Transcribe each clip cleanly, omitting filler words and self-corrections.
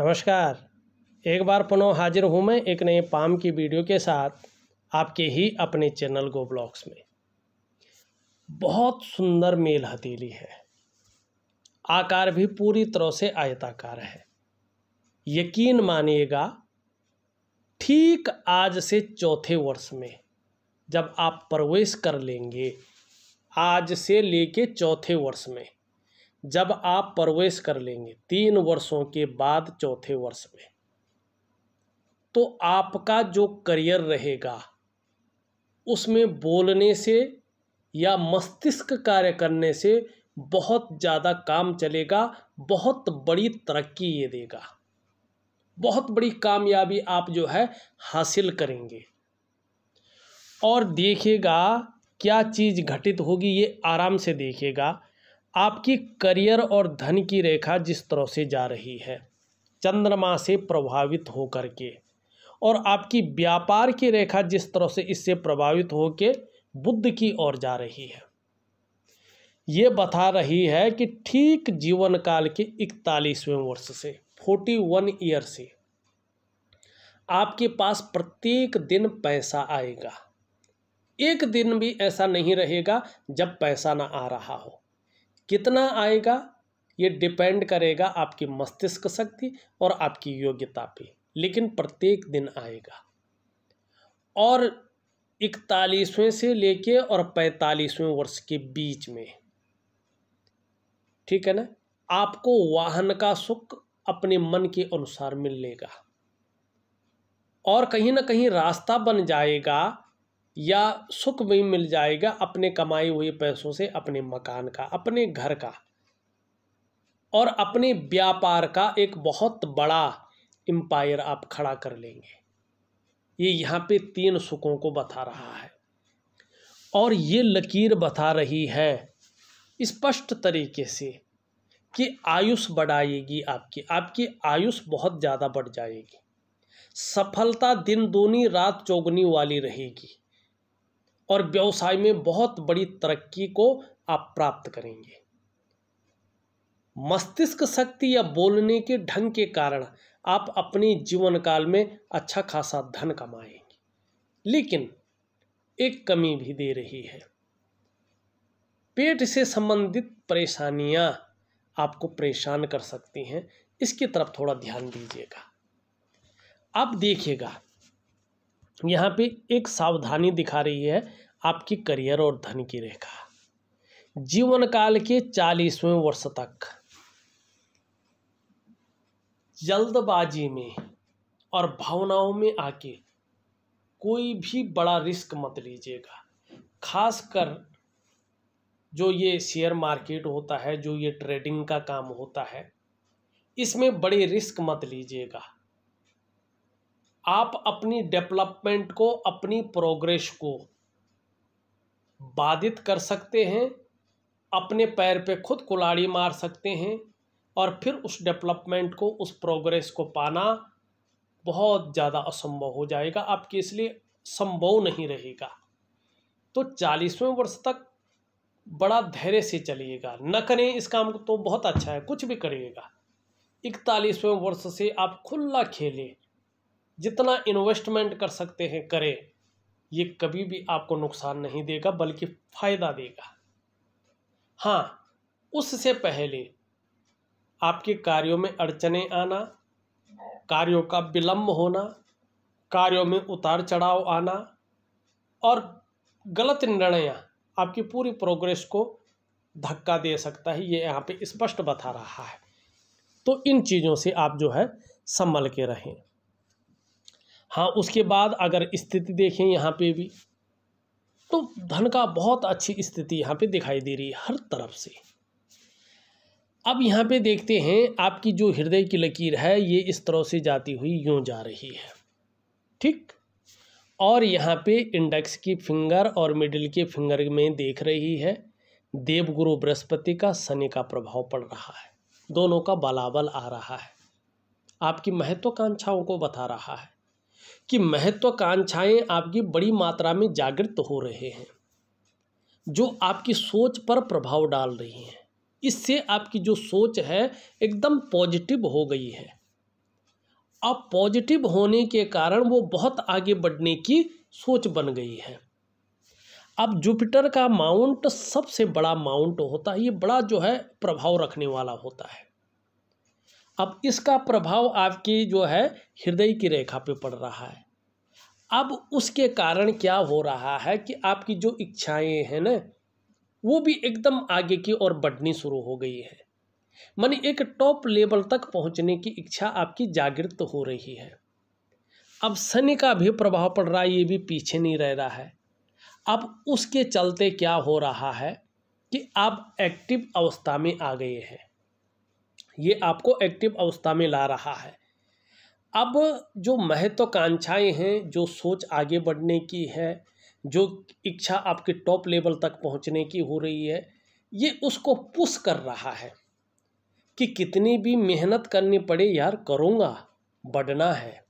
नमस्कार। एक बार पुनः हाजिर हूँ मैं एक नए पाम की वीडियो के साथ आपके ही अपने चैनल गो ब्लॉग्स में। बहुत सुंदर मेल हथेली है, आकार भी पूरी तरह से आयताकार है। यकीन मानिएगा, ठीक आज से चौथे वर्ष में जब आप प्रवेश कर लेंगे, आज से लेके चौथे वर्ष में जब आप प्रवेश कर लेंगे, 3 वर्षों के बाद चौथे वर्ष में, तो आपका जो करियर रहेगा उसमें बोलने से या मस्तिष्क कार्य करने से बहुत ज़्यादा काम चलेगा। बहुत बड़ी तरक्की ये देगा, बहुत बड़ी कामयाबी आप जो है हासिल करेंगे। और देखिएगा क्या चीज़ घटित होगी, ये आराम से देखिएगा। आपकी करियर और धन की रेखा जिस तरह से जा रही है चंद्रमा से प्रभावित होकर के, और आपकी व्यापार की रेखा जिस तरह से इससे प्रभावित होकर बुध की ओर जा रही है, ये बता रही है कि ठीक जीवन काल के 41वें वर्ष से 41 ईयर से आपके पास प्रत्येक दिन पैसा आएगा। एक दिन भी ऐसा नहीं रहेगा जब पैसा ना आ रहा हो। कितना आएगा ये डिपेंड करेगा आपकी मस्तिष्क शक्ति और आपकी योग्यता पे, लेकिन प्रत्येक दिन आएगा। और 41वें से लेके और 45वें वर्ष के बीच में, ठीक है ना, आपको वाहन का सुख अपने मन के अनुसार मिलेगा और कहीं ना कहीं रास्ता बन जाएगा या सुख भी मिल जाएगा अपने कमाए हुए पैसों से, अपने मकान का, अपने घर का और अपने व्यापार का एक बहुत बड़ा एम्पायर आप खड़ा कर लेंगे। ये यहाँ पे 3 सुखों को बता रहा है और ये लकीर बता रही है स्पष्ट तरीके से कि आयुष बढ़ाएगी, आपकी आयुष बहुत ज़्यादा बढ़ जाएगी। सफलता दिन दूनी रात चौगुनी वाली रहेगी और व्यवसाय में बहुत बड़ी तरक्की को आप प्राप्त करेंगे। मस्तिष्क शक्ति या बोलने के ढंग के कारण आप अपने जीवन काल में अच्छा खासा धन कमाएंगे, लेकिन एक कमी भी दे रही है। पेट से संबंधित परेशानियां आपको परेशान कर सकती हैं, इसकी तरफ थोड़ा ध्यान दीजिएगा। अब देखिएगा यहाँ पे एक सावधानी दिखा रही है आपकी करियर और धन की रेखा। जीवन काल के 40वें वर्ष तक जल्दबाजी में और भावनाओं में आके कोई भी बड़ा रिस्क मत लीजिएगा। खासकर जो ये शेयर मार्केट होता है, जो ये ट्रेडिंग का काम होता है, इसमें बड़े रिस्क मत लीजिएगा। आप अपनी डेवलपमेंट को, अपनी प्रोग्रेस को बाधित कर सकते हैं, अपने पैर पे खुद कुल्हाड़ी मार सकते हैं और फिर उस डेवलपमेंट को, उस प्रोग्रेस को पाना बहुत ज़्यादा असंभव हो जाएगा आपके, इसलिए संभव नहीं रहेगा। तो 40वें वर्ष तक बड़ा धैर्य से चलिएगा, न करें इस काम को तो बहुत अच्छा है, कुछ भी करिएगा। 41वें वर्ष से आप खुला खेलें, जितना इन्वेस्टमेंट कर सकते हैं करें। ये कभी भी आपको नुकसान नहीं देगा बल्कि फायदा देगा। हाँ, उससे पहले आपके कार्यों में अड़चने आना, कार्यों का विलंब होना, कार्यों में उतार चढ़ाव आना और गलत निर्णय आपकी पूरी प्रोग्रेस को धक्का दे सकता है, ये यहाँ पे स्पष्ट बता रहा है। तो इन चीज़ों से आप जो है संभल के रहें। हाँ, उसके बाद अगर स्थिति देखें यहाँ पे भी, तो धन का बहुत अच्छी स्थिति यहाँ पे दिखाई दे रही है हर तरफ से। अब यहाँ पे देखते हैं आपकी जो हृदय की लकीर है ये इस तरह से जाती हुई यूं जा रही है, ठीक। और यहाँ पे इंडेक्स की फिंगर और मिडिल के फिंगर में देख रही है देवगुरु बृहस्पति का, शनि का प्रभाव पड़ रहा है, दोनों का बलाबल आ रहा है। आपकी महत्वाकांक्षाओं को बता रहा है कि महत्वाकांक्षाएं आपकी बड़ी मात्रा में जागृत हो रहे हैं, जो आपकी सोच पर प्रभाव डाल रही हैं। इससे आपकी जो सोच है एकदम पॉजिटिव हो गई है। अब पॉजिटिव होने के कारण वो बहुत आगे बढ़ने की सोच बन गई है। अब जुपिटर का माउंट सबसे बड़ा माउंट होता है, ये बड़ा जो है प्रभाव रखने वाला होता है। अब इसका प्रभाव आपकी जो है हृदय की रेखा पे पड़ रहा है। अब उसके कारण क्या हो रहा है कि आपकी जो इच्छाएं हैं ना, वो भी एकदम आगे की ओर बढ़नी शुरू हो गई है। माने एक टॉप लेवल तक पहुंचने की इच्छा आपकी जागृत हो रही है। अब शनि का भी प्रभाव पड़ रहा है, ये भी पीछे नहीं रह रहा है। अब उसके चलते क्या हो रहा है कि आप एक्टिव अवस्था में आ गए हैं, ये आपको एक्टिव अवस्था में ला रहा है। अब जो महत्वाकांक्षाएं हैं, जो सोच आगे बढ़ने की है, जो इच्छा आपके टॉप लेवल तक पहुंचने की हो रही है, ये उसको पुश कर रहा है कि कितनी भी मेहनत करनी पड़े यार करूँगा, बढ़ना है,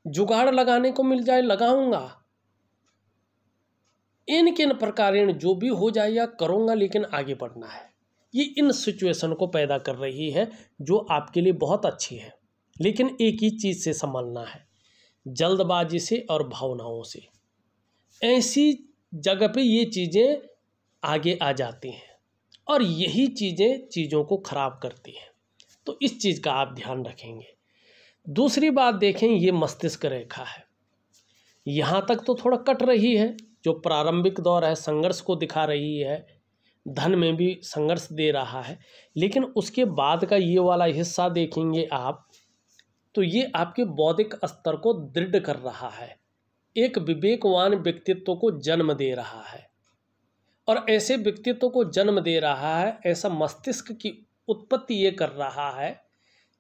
जुगाड़ लगाने को मिल जाए लगाऊंगा, इन किन प्रकारेण जो भी हो जाए या करूँगा, लेकिन आगे बढ़ना है। ये इन सिचुएशन को पैदा कर रही है जो आपके लिए बहुत अच्छी है, लेकिन एक ही चीज़ से संभलना है, जल्दबाजी से और भावनाओं से। ऐसी जगह पे ये चीज़ें आगे आ जाती हैं और यही चीज़ें चीज़ों को ख़राब करती हैं, तो इस चीज़ का आप ध्यान रखेंगे। दूसरी बात देखें, ये मस्तिष्क रेखा है, यहाँ तक तो थोड़ा कट रही है, जो प्रारंभिक दौर है संघर्ष को दिखा रही है, धन में भी संघर्ष दे रहा है, लेकिन उसके बाद का ये वाला हिस्सा देखेंगे आप तो ये आपके बौद्धिक स्तर को दृढ़ कर रहा है, एक विवेकवान व्यक्तित्व को जन्म दे रहा है। और ऐसे व्यक्तित्व को जन्म दे रहा है, ऐसा मस्तिष्क की उत्पत्ति ये कर रहा है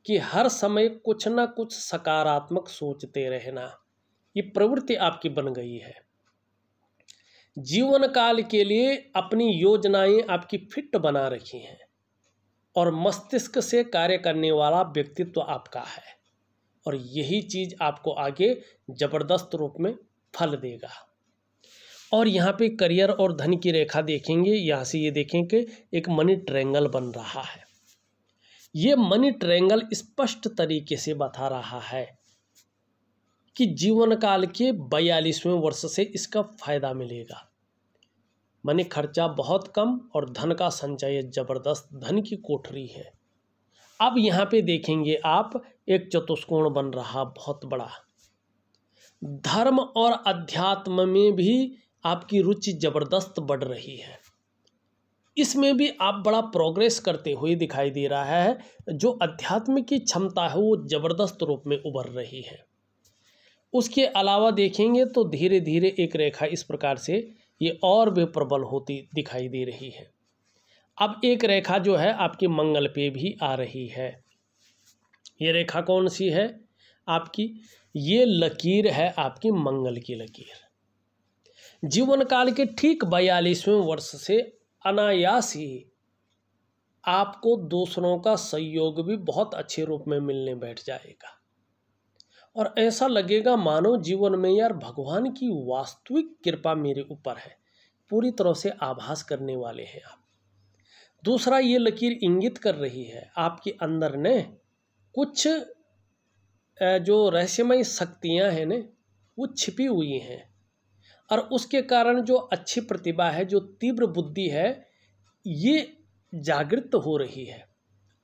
कि हर समय कुछ ना कुछ सकारात्मक सोचते रहना, ये प्रवृत्ति आपकी बन गई है। जीवन काल के लिए अपनी योजनाएं आपकी फिट बना रखी हैं और मस्तिष्क से कार्य करने वाला व्यक्तित्व आपका है, और यही चीज़ आपको आगे जबरदस्त रूप में फल देगा। और यहाँ पे करियर और धन की रेखा देखेंगे, यहाँ से ये देखें कि एक मनी ट्रायंगल बन रहा है। ये मनी ट्रायंगल स्पष्ट तरीके से बता रहा है कि जीवन काल के 42वें वर्ष से इसका फायदा मिलेगा। माने खर्चा बहुत कम और धन का संचय जबरदस्त, धन की कोठरी है। अब यहाँ पे देखेंगे आप, एक चतुष्कोण बन रहा बहुत बड़ा। धर्म और अध्यात्म में भी आपकी रुचि जबरदस्त बढ़ रही है, इसमें भी आप बड़ा प्रोग्रेस करते हुए दिखाई दे रहा है। जो अध्यात्म की क्षमता है वो जबरदस्त रूप में उभर रही है। उसके अलावा देखेंगे तो धीरे धीरे एक रेखा इस प्रकार से ये और भी प्रबल होती दिखाई दे रही है। अब एक रेखा जो है आपकी मंगल पे भी आ रही है। ये रेखा कौन सी है आपकी? ये लकीर है आपकी मंगल की लकीर। जीवन काल के ठीक 42वें वर्ष से अनायास ही आपको दूसरों का सहयोग भी बहुत अच्छे रूप में मिलने बैठ जाएगा और ऐसा लगेगा मानो जीवन में यार भगवान की वास्तविक कृपा मेरे ऊपर है, पूरी तरह से आभास करने वाले हैं आप। दूसरा, ये लकीर इंगित कर रही है आपके अंदर ने कुछ जो रहस्यमय शक्तियां हैं ने वो छिपी हुई हैं, और उसके कारण जो अच्छी प्रतिभा है, जो तीव्र बुद्धि है, ये जागृत हो रही है।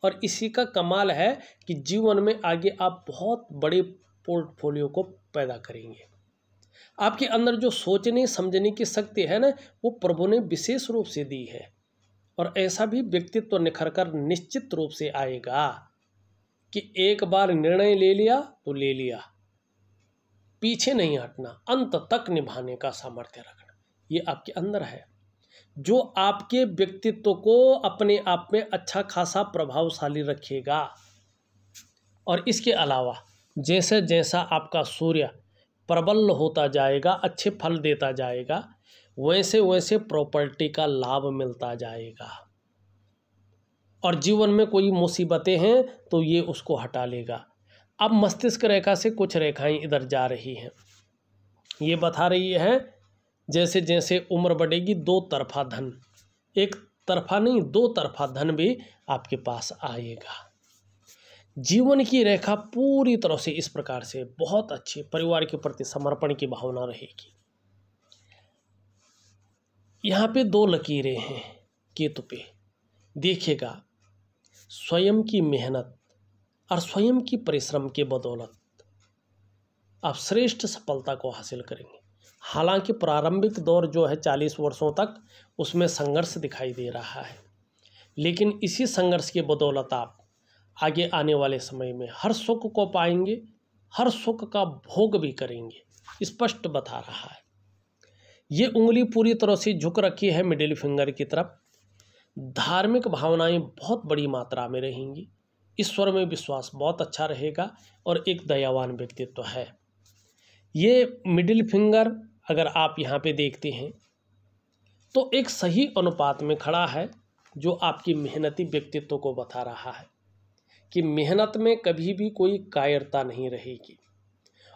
और इसी का कमाल है कि जीवन में आगे आप बहुत बड़े पोर्टफोलियो को पैदा करेंगे। आपके अंदर जो सोचने समझने की शक्ति है ना, वो प्रभु ने विशेष रूप से दी है, और ऐसा भी व्यक्तित्व निखर कर निश्चित रूप से आएगा कि एक बार निर्णय ले लिया तो ले लिया, पीछे नहीं हटना, अंत तक निभाने का सामर्थ्य रखना, ये आपके अंदर है, जो आपके व्यक्तित्व को अपने आप में अच्छा खासा प्रभावशाली रखेगा। और इसके अलावा जैसे जैसा आपका सूर्य प्रबल होता जाएगा, अच्छे फल देता जाएगा, वैसे वैसे प्रॉपर्टी का लाभ मिलता जाएगा, और जीवन में कोई मुसीबतें हैं तो ये उसको हटा लेगा। अब मस्तिष्क रेखा से कुछ रेखाएं इधर जा रही हैं, ये बता रही है जैसे जैसे उम्र बढ़ेगी दो तरफा धन, एक तरफा नहीं दो तरफा धन भी आपके पास आएगा। जीवन की रेखा पूरी तरह से इस प्रकार से बहुत अच्छी, परिवार के प्रति समर्पण की भावना रहेगी। यहाँ पे 2 लकीरें हैं केतु पे, देखिएगा स्वयं की मेहनत और स्वयं की परिश्रम के बदौलत आप श्रेष्ठ सफलता को हासिल करेंगे। हालांकि प्रारंभिक दौर जो है 40 वर्षों तक, उसमें संघर्ष दिखाई दे रहा है, लेकिन इसी संघर्ष के बदौलत आप आगे आने वाले समय में हर सुख को पाएंगे, हर सुख का भोग भी करेंगे, स्पष्ट बता रहा है। ये उंगली पूरी तरह से झुक रखी है मिडिल फिंगर की तरफ। धार्मिक भावनाएं बहुत बड़ी मात्रा में रहेंगी, ईश्वर में विश्वास बहुत अच्छा रहेगा और एक दयावान व्यक्तित्व है। ये मिडिल फिंगर अगर आप यहाँ पे देखते हैं तो एक सही अनुपात में खड़ा है, जो आपकी मेहनती व्यक्तित्व को बता रहा है कि मेहनत में कभी भी कोई कायरता नहीं रहेगी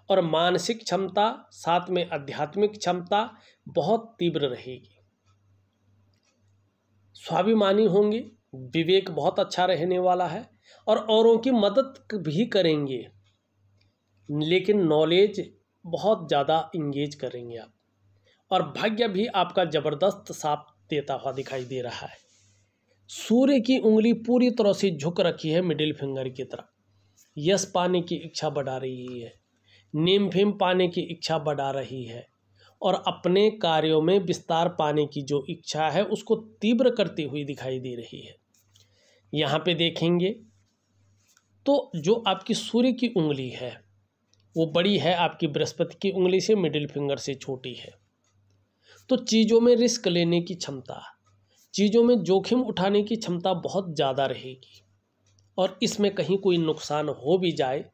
और मानसिक क्षमता साथ में आध्यात्मिक क्षमता बहुत तीव्र रहेगी। स्वाभिमानी होंगे, विवेक बहुत अच्छा रहने वाला है और औरों की मदद भी करेंगे, लेकिन नॉलेज बहुत ज़्यादा इंगेज करेंगे आप, और भाग्य भी आपका ज़बरदस्त साथ देता हुआ दिखाई दे रहा है। सूर्य की उंगली पूरी तरह से झुक रखी है मिडिल फिंगर की तरफ। यश पाने की इच्छा बढ़ा रही है, नेम फेम पाने की इच्छा बढ़ा रही है और अपने कार्यों में विस्तार पाने की जो इच्छा है उसको तीव्र करती हुई दिखाई दे रही है। यहाँ पे देखेंगे तो जो आपकी सूर्य की उंगली है वो बड़ी है आपकी बृहस्पति की उंगली से, मिडिल फिंगर से छोटी है। तो चीज़ों में रिस्क लेने की क्षमता, चीज़ों में जोखिम उठाने की क्षमता बहुत ज़्यादा रहेगी और इसमें कहीं कोई नुकसान हो भी जाए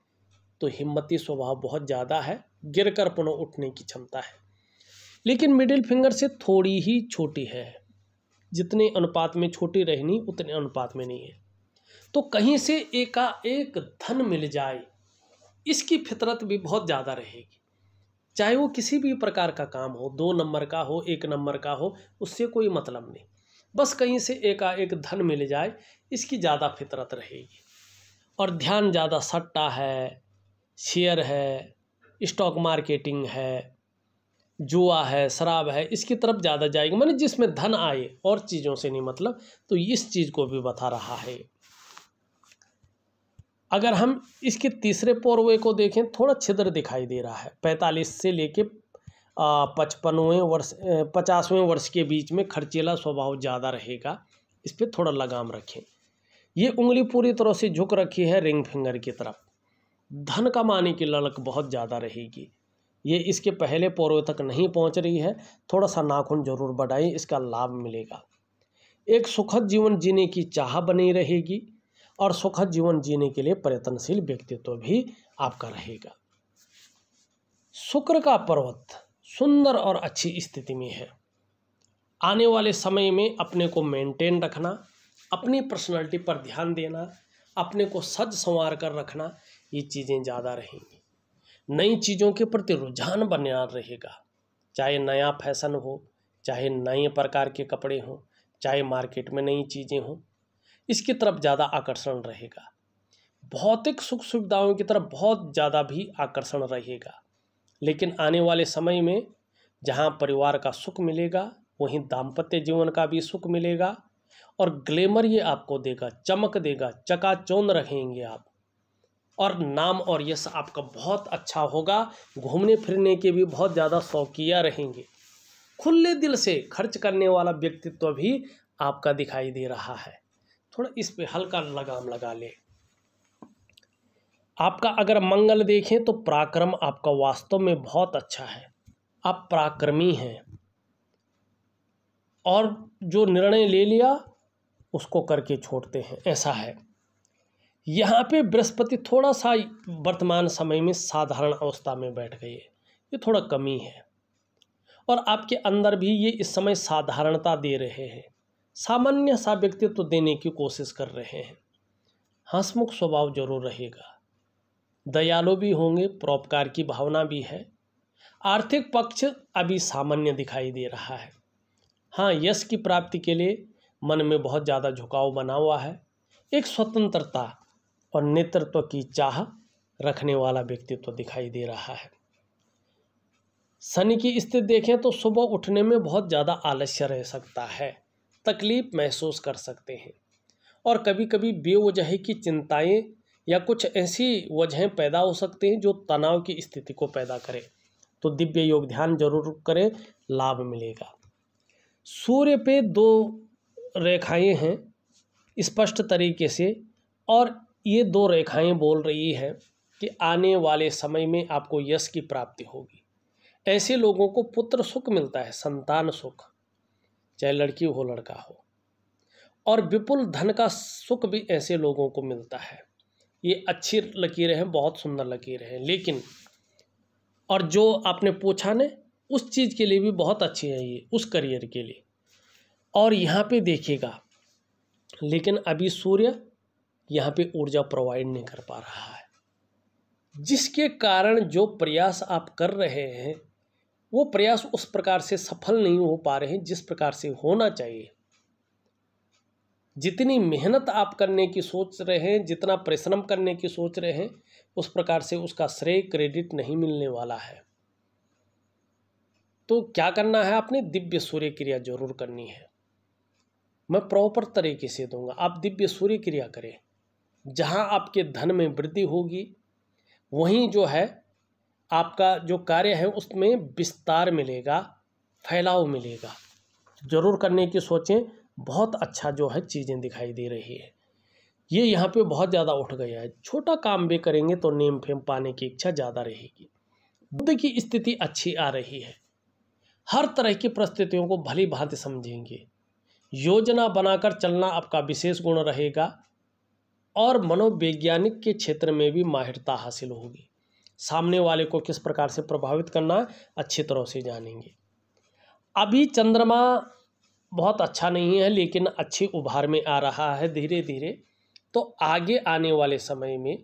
तो हिम्मती स्वभाव बहुत ज़्यादा है, गिर कर पुनः उठने की क्षमता है। लेकिन मिडिल फिंगर से थोड़ी ही छोटी है, जितने अनुपात में छोटी रहनी उतने अनुपात में नहीं है। तो कहीं से एकाएक धन मिल जाए, इसकी फितरत भी बहुत ज़्यादा रहेगी। चाहे वो किसी भी प्रकार का काम हो, 2 नंबर का हो, 1 नंबर का हो, उससे कोई मतलब नहीं, बस कहीं से एकाएक धन मिल जाए, इसकी ज़्यादा फितरत रहेगी। और ध्यान ज़्यादा सट्टा है, शेयर है, स्टॉक मार्केटिंग है, जुआ है, शराब है, इसकी तरफ ज़्यादा जाएगी, माने जिसमें धन आए और चीज़ों से नहीं मतलब, तो इस चीज़ को भी बता रहा है। अगर हम इसके तीसरे पोरवे को देखें, थोड़ा छिद्र दिखाई दे रहा है। 45 से लेके 55वें वर्ष 50वें वर्ष के बीच में खर्चीला स्वभाव ज़्यादा रहेगा, इस पर थोड़ा लगाम रखें। ये उंगली पूरी तरह से झुक रखी है रिंग फिंगर की तरफ। धन कमाने की ललक बहुत ज़्यादा रहेगी। ये इसके पहले पोरवे तक नहीं पहुंच रही है, थोड़ा सा नाखून जरूर बढ़ाएं, इसका लाभ मिलेगा। एक सुखद जीवन जीने की चाह बनी रहेगी और सुखद जीवन जीने के लिए प्रयत्नशील व्यक्तित्व भी आपका रहेगा। शुक्र का पर्वत सुंदर और अच्छी स्थिति में है। आने वाले समय में अपने को मेंटेन रखना, अपनी पर्सनालिटी पर ध्यान देना, अपने को सज संवार कर रखना, ये चीज़ें ज़्यादा रहेंगी। नई चीज़ों के प्रति रुझान बना रहेगा, चाहे नया फैशन हो, चाहे नए प्रकार के कपड़े हों, चाहे मार्केट में नई चीज़ें हों, इसकी तरफ ज़्यादा आकर्षण रहेगा। भौतिक सुख सुविधाओं की तरफ बहुत ज़्यादा भी आकर्षण रहेगा, लेकिन आने वाले समय में जहाँ परिवार का सुख मिलेगा वहीं दाम्पत्य जीवन का भी सुख मिलेगा और ग्लैमर ये आपको देगा, चमक देगा, चकाचौंध रहेंगे आप, और नाम और यश आपका बहुत अच्छा होगा। घूमने फिरने के भी बहुत ज़्यादा शौकिया रहेंगे। खुले दिल से खर्च करने वाला व्यक्तित्व भी आपका दिखाई दे रहा है। थोड़ा इस पे हल्का लगाम लगा ले। आपका अगर मंगल देखें तो पराक्रम आपका वास्तव में बहुत अच्छा है, आप पराक्रमी हैं और जो निर्णय ले लिया उसको करके छोड़ते हैं, ऐसा है। यहाँ पे बृहस्पति थोड़ा सा वर्तमान समय में साधारण अवस्था में बैठ गई है, ये थोड़ा कमी है और आपके अंदर भी ये इस समय साधारणता दे रहे हैं, सामान्य सा व्यक्तित्व देने की कोशिश कर रहे हैं। हंसमुख स्वभाव जरूर रहेगा, दयालु भी होंगे, परोपकार की भावना भी है। आर्थिक पक्ष अभी सामान्य दिखाई दे रहा है। हाँ, यश की प्राप्ति के लिए मन में बहुत ज़्यादा झुकाव बना हुआ है। एक स्वतंत्रता और नेतृत्व की चाह रखने वाला व्यक्तित्व दिखाई दे रहा है। शनि की स्थिति देखें तो सुबह उठने में बहुत ज़्यादा आलस्य रह सकता है, तकलीफ महसूस कर सकते हैं और कभी कभी बेवजह की चिंताएं या कुछ ऐसी वजहें पैदा हो सकती हैं जो तनाव की स्थिति को पैदा करें। तो दिव्य योग ध्यान जरूर करें, लाभ मिलेगा। सूर्य पे 2 रेखाएं हैं स्पष्ट तरीके से, और ये 2 रेखाएं बोल रही है कि आने वाले समय में आपको यश की प्राप्ति होगी। ऐसे लोगों को पुत्र सुख मिलता है, संतान सुख, चाहे लड़की हो लड़का हो, और विपुल धन का सुख भी ऐसे लोगों को मिलता है। ये अच्छी लकीरें हैं, बहुत सुंदर लकीरें हैं। लेकिन और जो आपने पूछा ने, उस चीज़ के लिए भी बहुत अच्छी है ये, उस करियर के लिए। और यहाँ पे देखिएगा, लेकिन अभी सूर्य यहाँ पे ऊर्जा प्रोवाइड नहीं कर पा रहा है, जिसके कारण जो प्रयास आप कर रहे हैं वो प्रयास उस प्रकार से सफल नहीं हो पा रहे हैं जिस प्रकार से होना चाहिए। जितनी मेहनत आप करने की सोच रहे हैं, जितना परिश्रम करने की सोच रहे हैं, उस प्रकार से उसका श्रेय क्रेडिट नहीं मिलने वाला है। तो क्या करना है, आपने दिव्य सूर्य क्रिया जरूर करनी है। मैं प्रॉपर तरीके से दूंगा, आप दिव्य सूर्य क्रिया करें। जहां आपके धन में वृद्धि होगी वहीं जो है आपका जो कार्य है उसमें विस्तार मिलेगा, फैलाव मिलेगा। जरूर करने की सोचें, बहुत अच्छा जो है चीज़ें दिखाई दे रही है। ये यहाँ पे बहुत ज़्यादा उठ गया है। छोटा काम भी करेंगे तो नेम फेम पाने की इच्छा ज़्यादा रहेगी। बुध की स्थिति अच्छी आ रही है, हर तरह की परिस्थितियों को भली भांति समझेंगे। योजना बनाकर चलना आपका विशेष गुण रहेगा और मनोवैज्ञानिक के क्षेत्र में भी माहिरता हासिल होगी। सामने वाले को किस प्रकार से प्रभावित करना अच्छी तरह से जानेंगे। अभी चंद्रमा बहुत अच्छा नहीं है, लेकिन अच्छी उभार में आ रहा है धीरे धीरे। तो आगे आने वाले समय में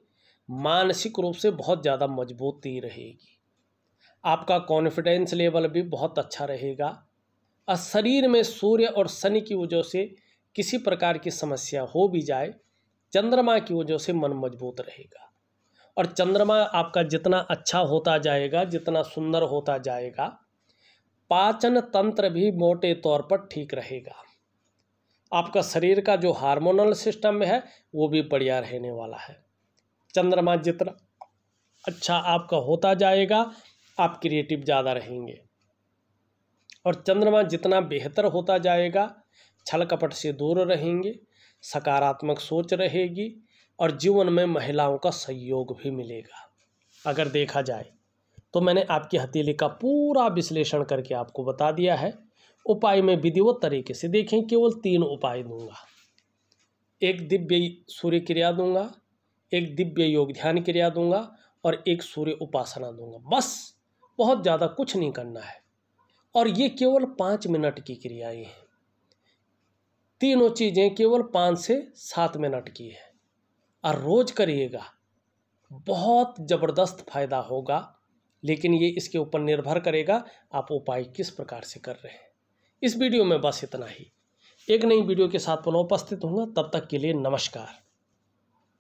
मानसिक रूप से बहुत ज़्यादा मजबूती रहेगी, आपका कॉन्फिडेंस लेवल भी बहुत अच्छा रहेगा। और शरीर में सूर्य और शनि की वजह से किसी प्रकार की समस्या हो भी जाए, चंद्रमा की वजह से मन मजबूत रहेगा। और चंद्रमा आपका जितना अच्छा होता जाएगा, जितना सुंदर होता जाएगा, पाचन तंत्र भी मोटे तौर पर ठीक रहेगा। आपका शरीर का जो हार्मोनल सिस्टम है वो भी बढ़िया रहने वाला है। चंद्रमा जितना अच्छा आपका होता जाएगा, आप क्रिएटिव ज़्यादा रहेंगे। और चंद्रमा जितना बेहतर होता जाएगा, छल कपट से दूर रहेंगे, सकारात्मक सोच रहेगी और जीवन में महिलाओं का सहयोग भी मिलेगा। अगर देखा जाए तो मैंने आपकी हथेली का पूरा विश्लेषण करके आपको बता दिया है। उपाय में विधिवत तरीके से देखें, केवल 3 उपाय दूंगा। एक दिव्य सूर्य क्रिया दूंगा, एक दिव्य योग ध्यान क्रिया दूंगा और एक सूर्य उपासना दूंगा। बस, बहुत ज़्यादा कुछ नहीं करना है। और ये केवल 5 मिनट की क्रियाएं हैं। तीनों चीज़ें केवल 5 से 7 मिनट की है और रोज करिएगा, बहुत ज़बरदस्त फायदा होगा। लेकिन ये इसके ऊपर निर्भर करेगा आप उपाय किस प्रकार से कर रहे हैं। इस वीडियो में बस इतना ही। एक नई वीडियो के साथ पुनः उपस्थित होऊंगा, तब तक के लिए नमस्कार।